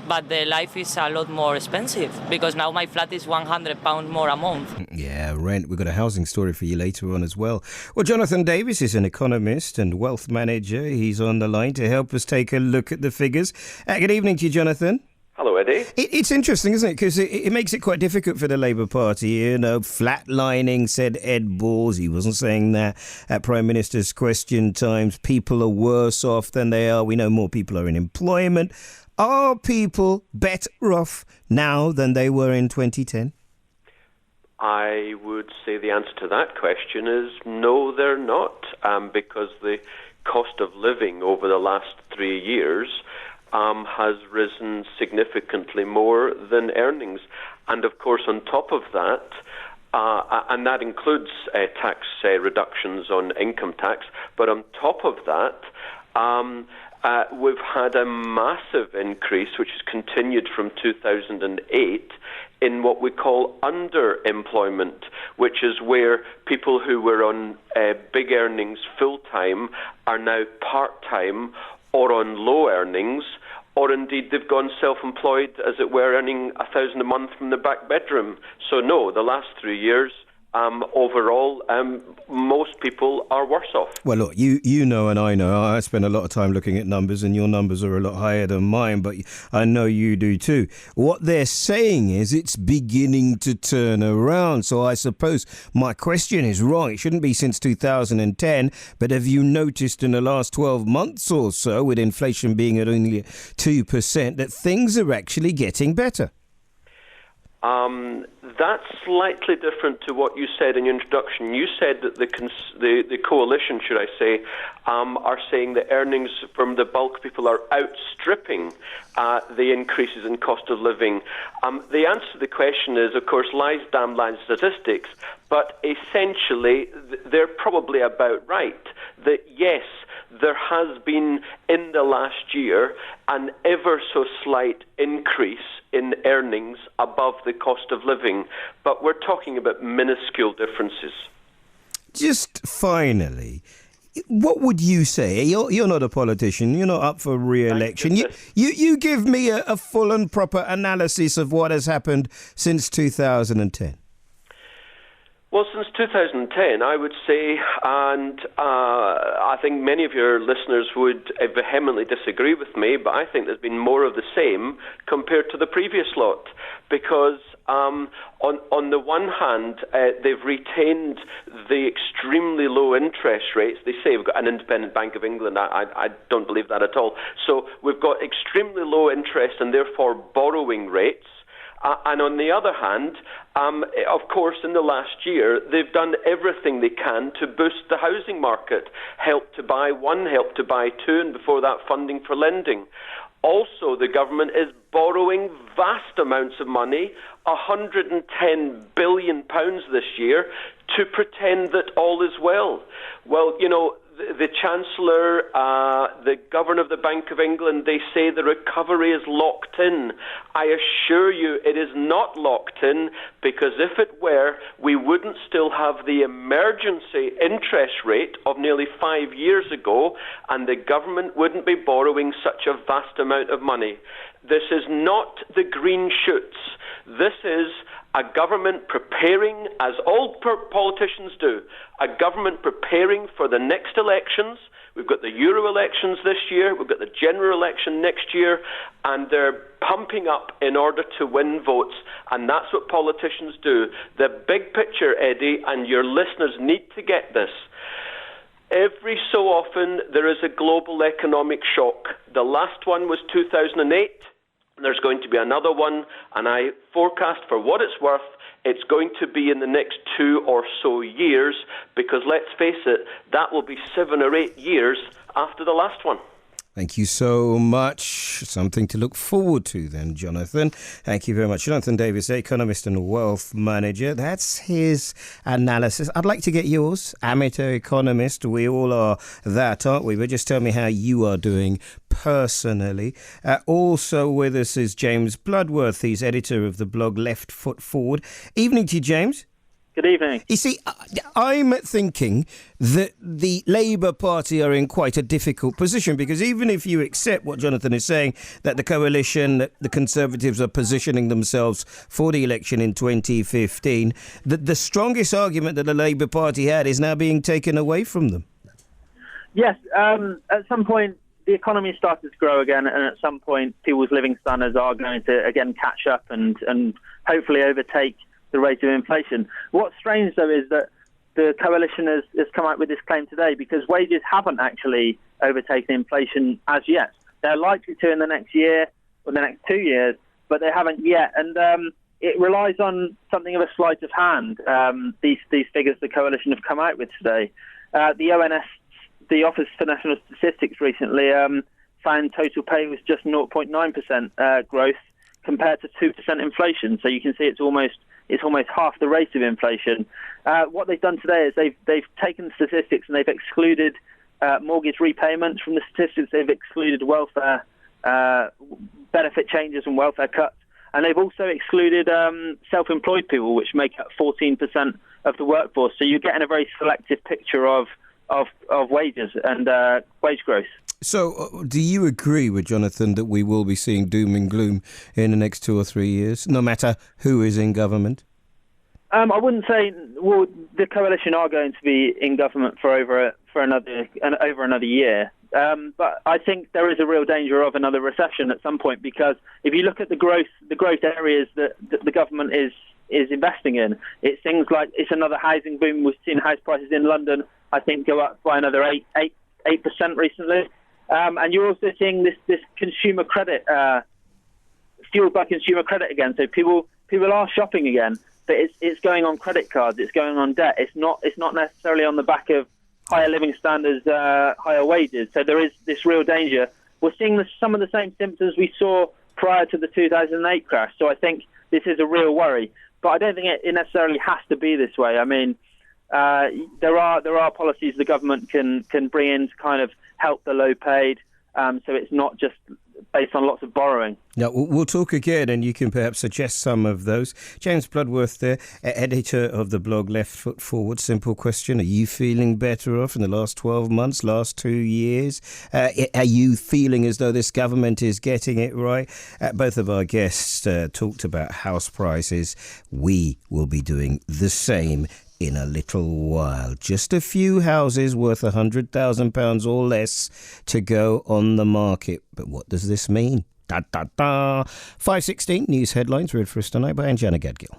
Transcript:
but the life is a lot more expensive because now my flat is £100 more a month. Yeah, rent. We've got a housing story for you later on as well. Well, Jonathan Davis is an economist and wealth manager. He's on the line to help us take a look at the figures. Good evening to you, Jonathan. Hello, Eddie. It's interesting, isn't it? Because it makes it quite difficult for the Labour Party. You know, flatlining, said Ed Balls. He wasn't saying that at Prime Minister's Question Times. People are worse off than they are. We know more people are in employment. Are people better off now than they were in 2010? I would say the answer to that question is no, they're not, because the cost of living over the last 3 years has risen significantly more than earnings. And of course, on top of that, and that includes tax reductions on income tax, but on top of that, we've had a massive increase, which has continued from 2008, in what we call underemployment, which is where people who were on big earnings full-time are now part-time or on low earnings, or indeed they've gone self-employed, as it were, earning $1,000 a month from the back bedroom. So no, the last 3 years, overall, most people are worse off. Well, look, you know and I know. I spend a lot of time looking at numbers, and your numbers are a lot higher than mine, but I know you do too. What they're saying is it's beginning to turn around. So I suppose my question is wrong. It shouldn't be since 2010, but have you noticed in the last 12 months or so, with inflation being at only 2%, that things are actually getting better? That's slightly different to what you said in your introduction. You said that the coalition, should I say, are saying that earnings from the bulk of people are outstripping the increases in cost of living. The answer to the question is, of course, lies damn lies statistics, but essentially they're probably about right. That yes, there has been in the last year an ever so slight increase in earnings above the cost of living, but we're talking about minuscule differences. Just finally, what would you say? You're not a politician. You're not up for re-election. You give me a full and proper analysis of what has happened since 2010. Well, since 2010, I would say, and I think many of your listeners would vehemently disagree with me, but I think there's been more of the same compared to the previous lot, because on the one hand, they've retained the extremely low interest rates. They say we've got an independent Bank of England. I don't believe that at all. So we've got extremely low interest and therefore borrowing rates. And on the other hand, of course, in the last year, they've done everything they can to boost the housing market. Help to Buy 1, Help to Buy 2, and before that, funding for lending. Also, the government is borrowing vast amounts of money, £110 billion this year, to pretend that all is well. Well, you know, the Chancellor, the Governor of the Bank of England, they say the recovery is locked in. I assure you it is not locked in, because if it were, we wouldn't still have the emergency interest rate of nearly 5 years ago, and the government wouldn't be borrowing such a vast amount of money. This is not the green shoots. This is a government preparing, as all politicians do, a government preparing for the next elections. We've got the Euro elections this year, we've got the general election next year, and they're pumping up in order to win votes, and that's what politicians do. The big picture, Eddie, and your listeners need to get this. Every so often there is a global economic shock. The last one was 2008. There's going to be another one, and I forecast, for what it's worth, it's going to be in the next 2 or so years, because let's face it, that will be 7 or 8 years after the last one. Thank you so much. Something to look forward to then, Jonathan. Thank you very much. Jonathan Davis, economist and wealth manager. That's his analysis. I'd like to get yours. Amateur economist. We all are that, aren't we? But just tell me how you are doing personally. Also with us is James Bloodworth. He's editor of the blog Left Foot Forward. Evening to you, James. Good evening. You see, I'm thinking that the Labour Party are in quite a difficult position, because even if you accept what Jonathan is saying, that the coalition, that the Conservatives are positioning themselves for the election in 2015, the strongest argument that the Labour Party had is now being taken away from them. Yes, at some point the economy started to grow again, and at some point people's living standards are going to again catch up and hopefully overtake the rate of inflation. What's strange, though, is that the coalition has come out with this claim today because wages haven't actually overtaken inflation as yet. They're likely to in the next year or the next 2 years, but they haven't yet. And it relies on something of a sleight of hand, these figures the coalition have come out with today. The ONS, the Office for National Statistics, recently found total pay was just 0.9% growth compared to 2% inflation. So you can see it's almost half the rate of inflation. What they've done today is they've taken statistics and they've excluded mortgage repayments from the statistics. They've excluded welfare benefit changes and welfare cuts, and they've also excluded self-employed people, which make up 14% of the workforce. So you're getting a very selective picture of wages and wage growth. So do you agree with Jonathan that we will be seeing doom and gloom in the next 2 or 3 years, no matter who is in government? I wouldn't say. Well, the coalition are going to be in government for over another year. But I think there is a real danger of another recession at some point, because if you look at the growth areas that the government is investing in, it's things like it's another housing boom. We've seen house prices in London, I think, go up by another 8% recently. And you're also seeing this consumer credit fueled by consumer credit again. So people are shopping again, but it's going on credit cards, it's going on debt. It's not necessarily on the back of higher living standards, higher wages. So there is this real danger. We're seeing some of the same symptoms we saw prior to the 2008 crash. So I think this is a real worry. But I don't think it necessarily has to be this way. I mean, there are policies the government can bring in to kind of help the low paid, so it's not just based on lots of borrowing. Now, we'll talk again, and you can perhaps suggest some of those. James Bloodworth there, editor of the blog Left Foot Forward. Simple question. Are you feeling better off in the last 12 months, last 2 years? Are you feeling as though this government is getting it right? Both of our guests talked about house prices. We will be doing the same in a little while. Just a few houses worth £100,000 or less to go on the market. But what does this mean? 5:16 news headlines read for us tonight by Anjana Gadgil.